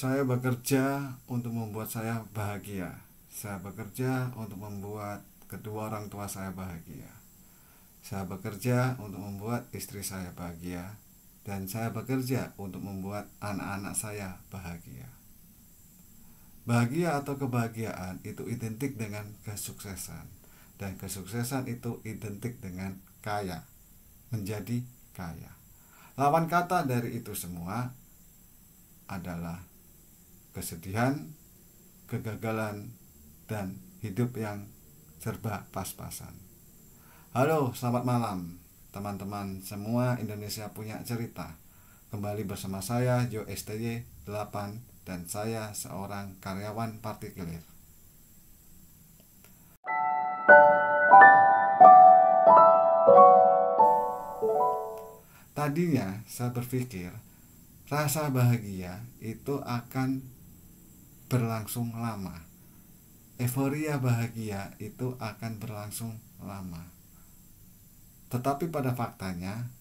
Saya bekerja untuk membuat saya bahagia. Saya bekerja untuk membuat kedua orang tua saya bahagia. Saya bekerja untuk membuat istri saya bahagia. Dan saya bekerja untuk membuat anak-anak saya bahagia. Bahagia atau kebahagiaan itu identik dengan kesuksesan. Dan kesuksesan itu identik dengan kaya. Menjadi kaya. Lawan kata dari itu semua adalah kesedihan, kegagalan, dan hidup yang serba pas-pasan. Halo, selamat malam teman-teman semua. Indonesia punya cerita. Kembali bersama saya Jo STY 8 dan saya seorang karyawan partikelir. Tadinya saya berpikir rasa bahagia itu akan berlangsung lama. Euforia bahagia itu akan berlangsung lama. Tetapi pada faktanya,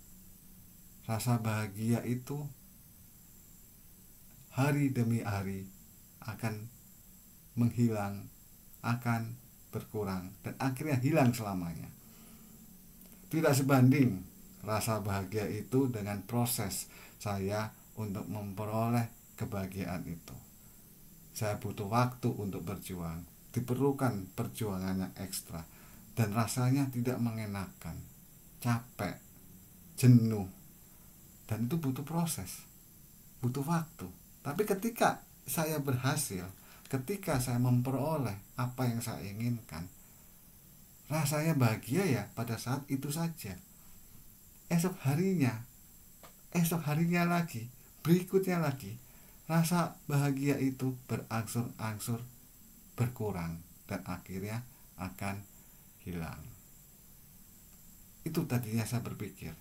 rasa bahagia itu hari demi hari akan menghilang, akan berkurang, dan akhirnya hilang selamanya. Tidak sebanding rasa bahagia itu dengan proses saya untuk memperoleh kebahagiaan itu. Saya butuh waktu untuk berjuang, diperlukan perjuangannya ekstra, dan rasanya tidak mengenakan, capek, jenuh, dan itu butuh proses, butuh waktu. Tapi ketika saya berhasil, ketika saya memperoleh apa yang saya inginkan, rasanya bahagia ya pada saat itu saja. Esok harinya lagi, berikutnya lagi, rasa bahagia itu berangsur-angsur berkurang dan akhirnya akan hilang. Itu tadinya saya berpikir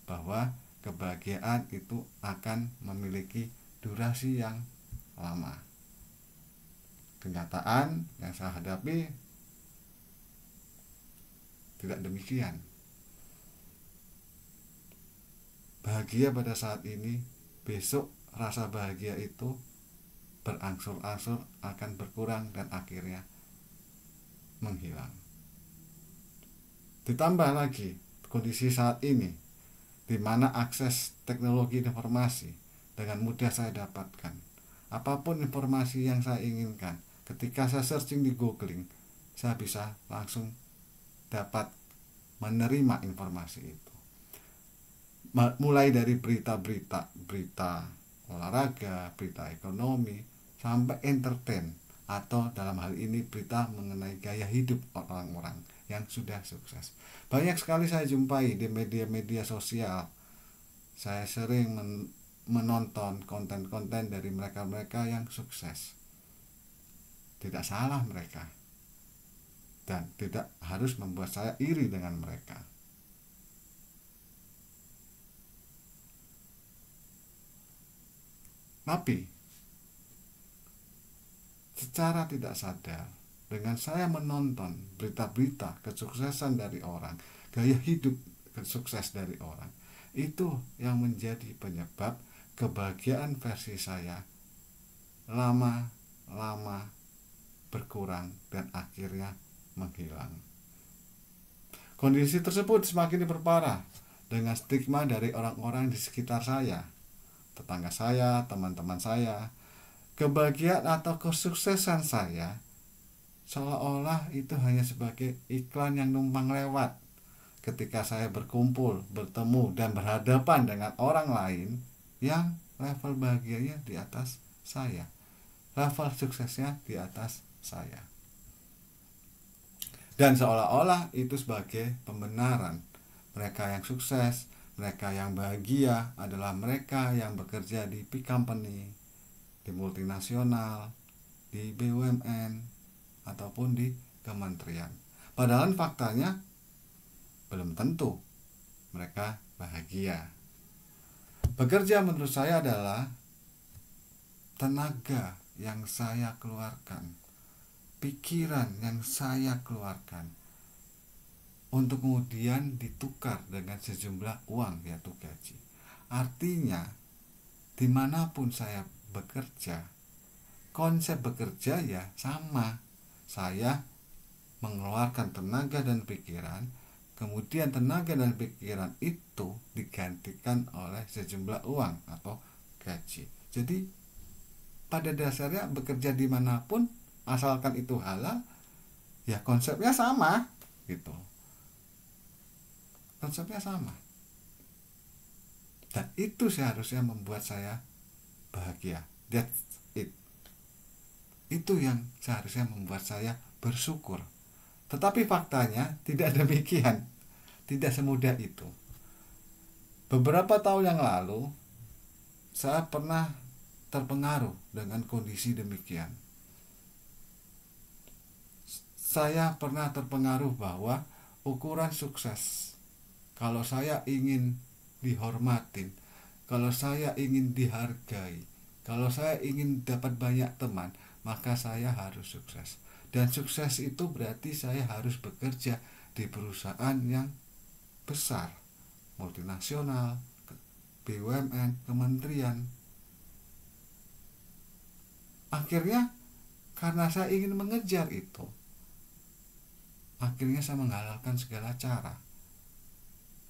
bahwa kebahagiaan itu akan memiliki durasi yang lama. Kenyataan yang saya hadapi tidak demikian. Bahagia pada saat ini, besok rasa bahagia itu berangsur-angsur akan berkurang dan akhirnya menghilang. Ditambah lagi kondisi saat ini di mana akses teknologi informasi dengan mudah saya dapatkan. Apapun informasi yang saya inginkan, ketika saya searching di googling, saya bisa langsung dapat menerima informasi itu. Mulai dari berita olahraga, berita ekonomi, sampai entertain, atau dalam hal ini berita mengenai gaya hidup orang-orang yang sudah sukses. Banyak sekali saya jumpai di media-media sosial. Saya sering menonton konten-konten dari mereka-mereka yang sukses. Tidak salah mereka, dan tidak harus membuat saya iri dengan mereka. Tapi secara tidak sadar, dengan saya menonton berita-berita kesuksesan dari orang, gaya hidup sukses dari orang, itu yang menjadi penyebab kebahagiaan versi saya lama-lama berkurang dan akhirnya menghilang. Kondisi tersebut semakin diperparah dengan stigma dari orang-orang di sekitar saya, tetangga saya, teman-teman saya. Kebahagiaan atau kesuksesan saya seolah-olah itu hanya sebagai iklan yang numpang lewat. Ketika saya berkumpul, bertemu, dan berhadapan dengan orang lain yang level bahagianya di atas saya, level suksesnya di atas saya, dan seolah-olah itu sebagai pembenaran. Mereka yang sukses, mereka yang bahagia adalah mereka yang bekerja di big company, di multinasional, di BUMN, ataupun di kementerian. Padahal faktanya belum tentu mereka bahagia. Bekerja menurut saya adalah tenaga yang saya keluarkan, pikiran yang saya keluarkan, untuk kemudian ditukar dengan sejumlah uang, yaitu gaji. Artinya dimanapun saya bekerja, konsep bekerja ya sama. Saya mengeluarkan tenaga dan pikiran, kemudian tenaga dan pikiran itu digantikan oleh sejumlah uang atau gaji. Jadi pada dasarnya bekerja dimanapun asalkan itu halal, ya konsepnya sama gitu. Konsepnya sama. Dan itu seharusnya membuat saya bahagia. That's it. Itu yang seharusnya membuat saya bersyukur. Tetapi faktanya tidak demikian. Tidak semudah itu. Beberapa tahun yang lalu saya pernah terpengaruh dengan kondisi demikian. Saya pernah terpengaruh bahwa ukuran sukses, kalau saya ingin dihormatin, kalau saya ingin dihargai, kalau saya ingin dapat banyak teman, maka saya harus sukses. Dan sukses itu berarti saya harus bekerja di perusahaan yang besar, multinasional, BUMN, kementerian. Akhirnya karena saya ingin mengejar itu, akhirnya saya menghalalkan segala cara.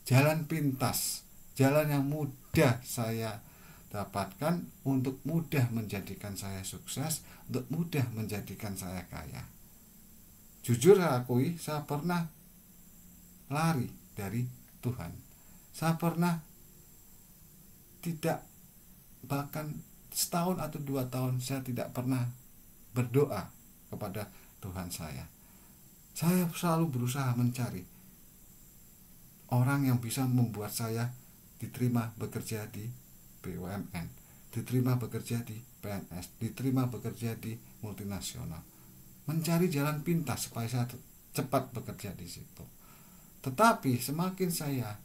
Jalan pintas, jalan yang mudah saya dapatkan untuk mudah menjadikan saya sukses, untuk mudah menjadikan saya kaya. Jujur saya akui, saya pernah lari dari Tuhan. Saya pernah tidak, bahkan setahun atau 2 tahun saya tidak pernah berdoa kepada Tuhan saya. Saya selalu berusaha mencari orang yang bisa membuat saya diterima bekerja di BUMN, diterima bekerja di PNS, diterima bekerja di multinasional. Mencari jalan pintas supaya saya cepat bekerja di situ. Tetapi semakin saya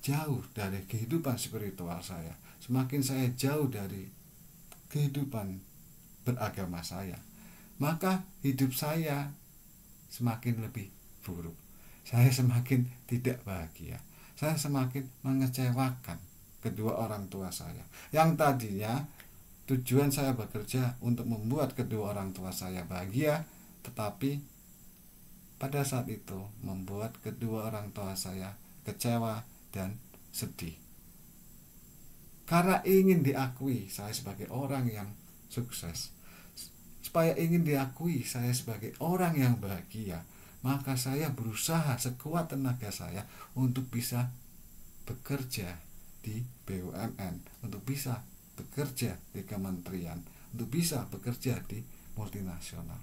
jauh dari kehidupan spiritual saya, semakin saya jauh dari kehidupan beragama saya, maka hidup saya semakin lebih buruk. Saya semakin tidak bahagia. Saya semakin mengecewakan kedua orang tua saya. Yang tadinya tujuan saya bekerja untuk membuat kedua orang tua saya bahagia, tetapi pada saat itu membuat kedua orang tua saya kecewa dan sedih. Karena ingin diakui saya sebagai orang yang sukses, supaya ingin diakui saya sebagai orang yang bahagia, maka saya berusaha sekuat tenaga saya untuk bisa bekerja di BUMN, untuk bisa bekerja di kementerian, untuk bisa bekerja di multinasional.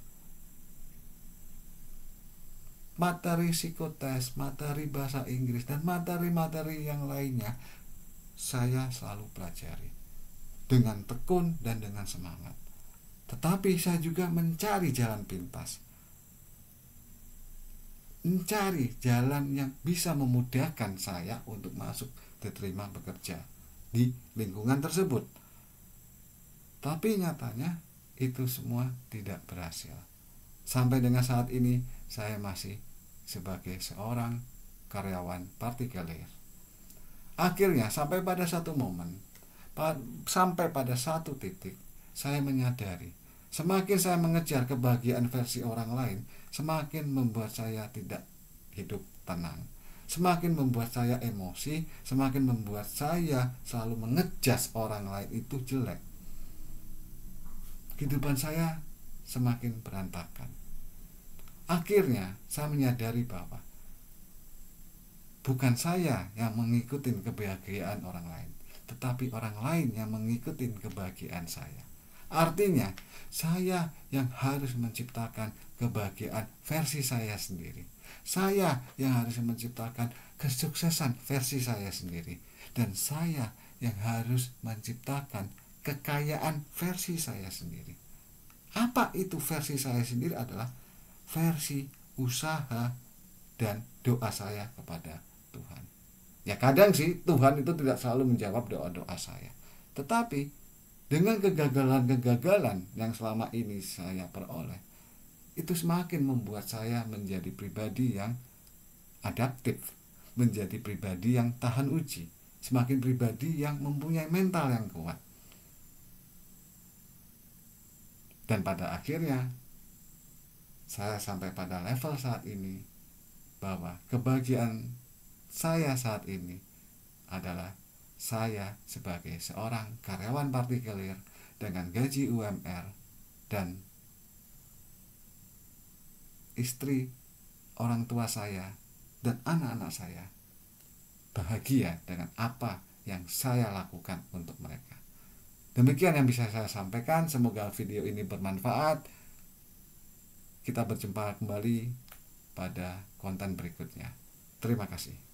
Materi psikotes, materi bahasa Inggris, dan materi-materi yang lainnya saya selalu pelajari dengan tekun dan dengan semangat. Tetapi saya juga mencari jalan pintas, mencari jalan yang bisa memudahkan saya untuk masuk diterima bekerja di lingkungan tersebut. Tapi nyatanya itu semua tidak berhasil. Sampai dengan saat ini saya masih sebagai seorang karyawan partikelir. Akhirnya sampai pada satu momen, sampai pada satu titik, saya menyadari semakin saya mengejar kebahagiaan versi orang lain, semakin membuat saya tidak hidup tenang, semakin membuat saya emosi, semakin membuat saya selalu mengejas orang lain itu jelek. Kehidupan saya semakin berantakan. Akhirnya saya menyadari bahwa bukan saya yang mengikuti kebahagiaan orang lain, tetapi orang lain yang mengikuti kebahagiaan saya. Artinya saya yang harus menciptakan kebahagiaan versi saya sendiri. Saya yang harus menciptakan kesuksesan versi saya sendiri. Dan saya yang harus menciptakan kekayaan versi saya sendiri. Apa itu versi saya sendiri? Adalah versi usaha dan doa saya kepada Tuhan. Ya kadang sih Tuhan itu tidak selalu menjawab doa-doa saya. Tetapi dengan kegagalan-kegagalan yang selama ini saya peroleh, itu semakin membuat saya menjadi pribadi yang adaptif, menjadi pribadi yang tahan uji, semakin pribadi yang mempunyai mental yang kuat. Dan pada akhirnya saya sampai pada level saat ini bahwa kebahagiaan saya saat ini adalah saya sebagai seorang karyawan partikelir dengan gaji UMR, dan istri, orang tua saya, dan anak-anak saya bahagia dengan apa yang saya lakukan untuk mereka. Demikian yang bisa saya sampaikan. Semoga video ini bermanfaat. Kita berjumpa kembali pada konten berikutnya. Terima kasih.